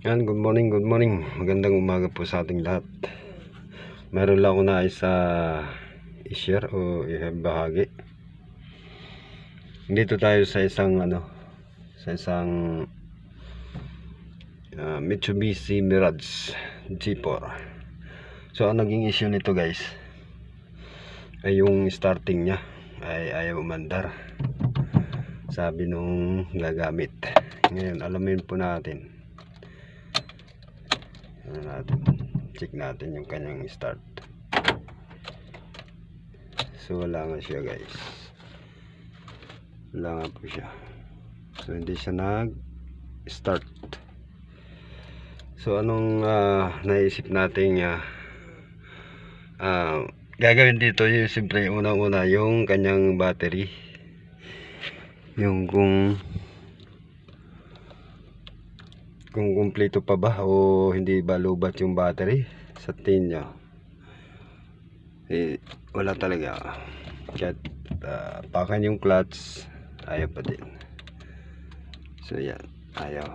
Yan, good morning, good morning. Magandang umaga po sa ating lahat. Meron lang ako na i-share o ibahagi. Dito tayo sa isang Mitsubishi Mirage G4. So ang naging issue nito guys ay yung starting nya ay ayaw umandar. Sabi nung gagamit. Ngayon alamin po natin. Check natin yung kanyang start. So wala nga siya guys. Wala nga po siya. So hindi siya nag-start. So anong naisip natin gagawin dito? Yung siyempre unang-una yung kanyang battery. Yung kung kumpleto pa ba o hindi ba lubat yung battery sa tin nyo. Wala talaga. Kahit pakan yung clutch ayaw pa din. So yan, ayaw.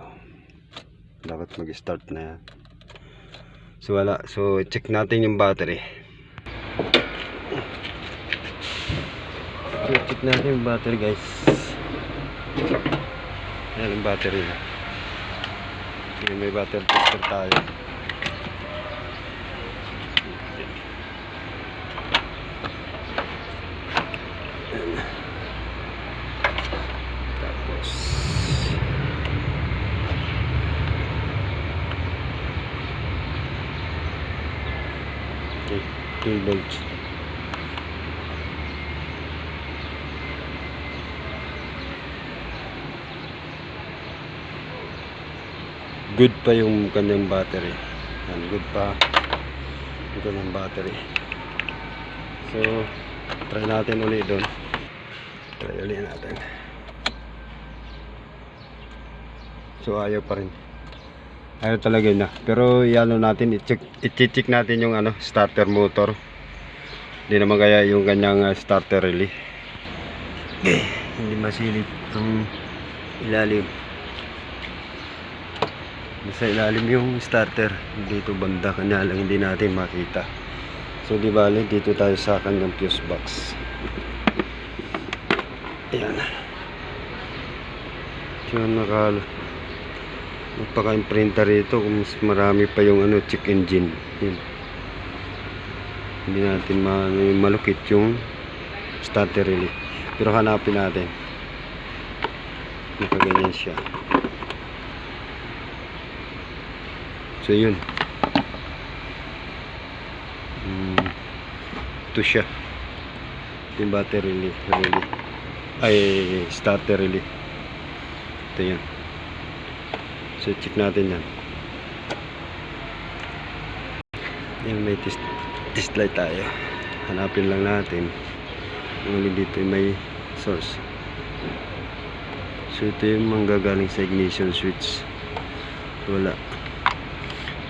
Dapat mag-start na yan. So wala. So check natin yung battery. So check natin yung battery guys. Yan yung battery na. May battery tester tayo. Tapos okay, 12 volts. Good pa yung kanyang battery. Yan, good pa yung kanyang battery. So try natin ulit doon. Try ulit natin. So ayaw pa rin. Ayaw talaga na. Pero iano natin, i-check natin yung starter motor. Hindi naman kaya yung kanyang starter relay. Hindi masilip ang ilalim. Sa ilalim yung starter. Dito banda kanya lang hindi natin makita. So di bale dito tayo sa kanyang fuse box. Ayan. So magpaka-imprinter ito kung mas marami pa yung check engine. Yun. Hindi natin malukit yung starter relay. Pero hanapin natin. Nakaganyan siya. So yun. Ito siya. Ito yung battery relay. Ay starter relay. Ito yan. So check natin yan. Yan, may test light tayo. Hanapin lang natin kung dito may source. So ito yung manggagaling sa ignition switch. Wala.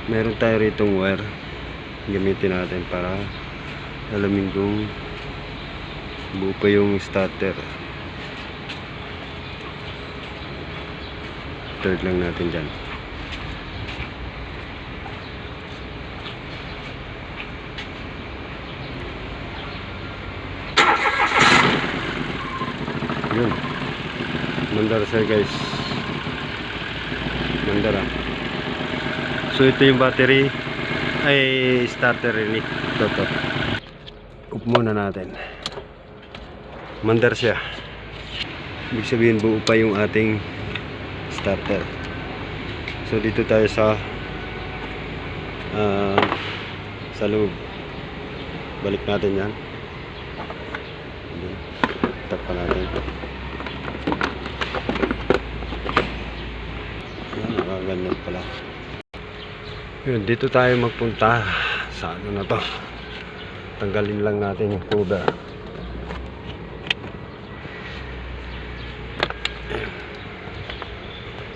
Meron tayo ritong wire. Gamitin natin para alamin kung buo pa yung starter. Third lang natin dyan. Yun. Mandar siya guys. Mandar So ito yung battery ay starter relay. Ito. Up muna natin. Mandar siya. Ibig sabihin buo pa yung ating starter. So dito tayo sa loob. Balik natin yan. Takpan natin. Nakaganyan pala. Yun, dito tayo magpunta sa na to. Tanggalin lang natin yung cover.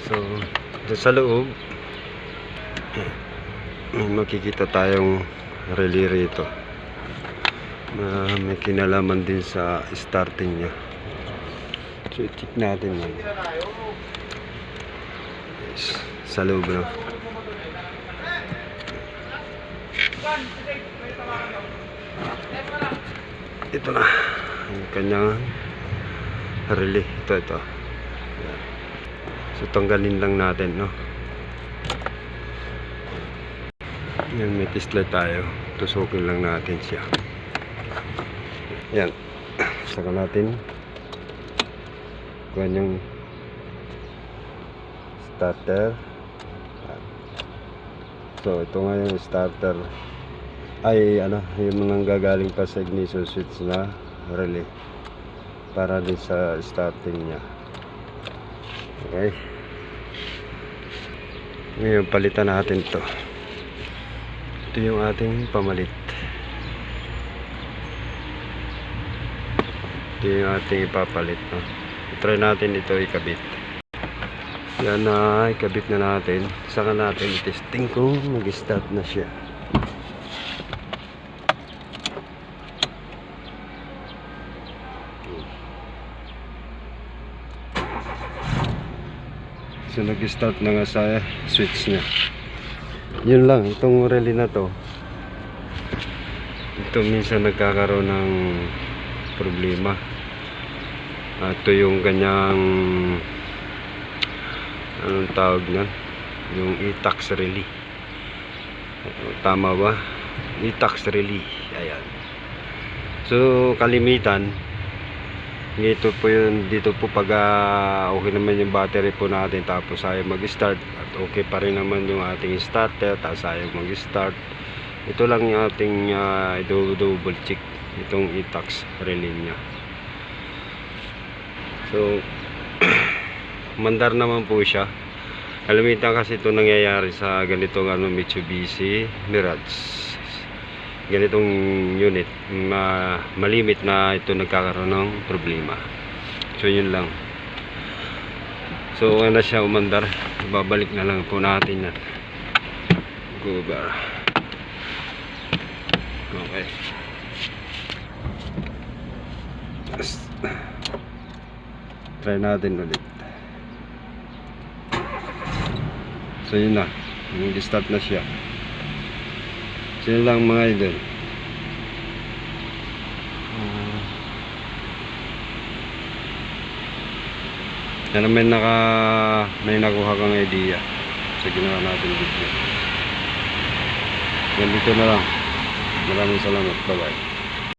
So dito sa loob may makikita tayong relay rito. May kinalaman din sa starting nya. So check natin yan. sa loob, no? Ito na ang kanyang relay. Ito. Ayan. So tanggalin lang natin, no? Yan, may testlet tayo. Tusukin lang natin siya. Yan. Saka natin kuha yung starter. So ito nga yung starter, ay yung mga gagaling pa sa ignition switch na relay para din sa starting nya. Okay, ngayon palitan natin to. Ito yung ating pamalit. Ito yung ating ipapalit, no? I-try natin ito ikabit. Yan na, ikabit na natin. Saka natin i-testing kung mag-start na siya. So nag-start na nga sa switch niya. Yun lang, itong relay na to, ito minsan nagkakaroon ng problema. Ito yung kanyang, anong tawag niyan, yung e-tax relay. Tama ba? E-tax relay. Ayan. So kalimitan dito po pag okay naman yung battery po natin, tapos ayaw mag-start, at okay pa rin naman yung ating starter, tapos ayaw mag-start, ito lang yung ating double check itong e-tax relay nya. So mandar naman po siya. Kalimitan kasi ito nangyayari sa ganitong Mitsubishi Mirage, ganitong unit, malimit na ito nagkakaroon ng problema. So yun lang. So na siya umandar, babalik na lang po natin yan. Go bar. Okay, try natin ulit. So yun na, nag-start na siya. So yun lang mga idol. Yan, may nakuha kang idea sa ginawa natin video. Ganito na lang. Maraming salamat. Bye bye.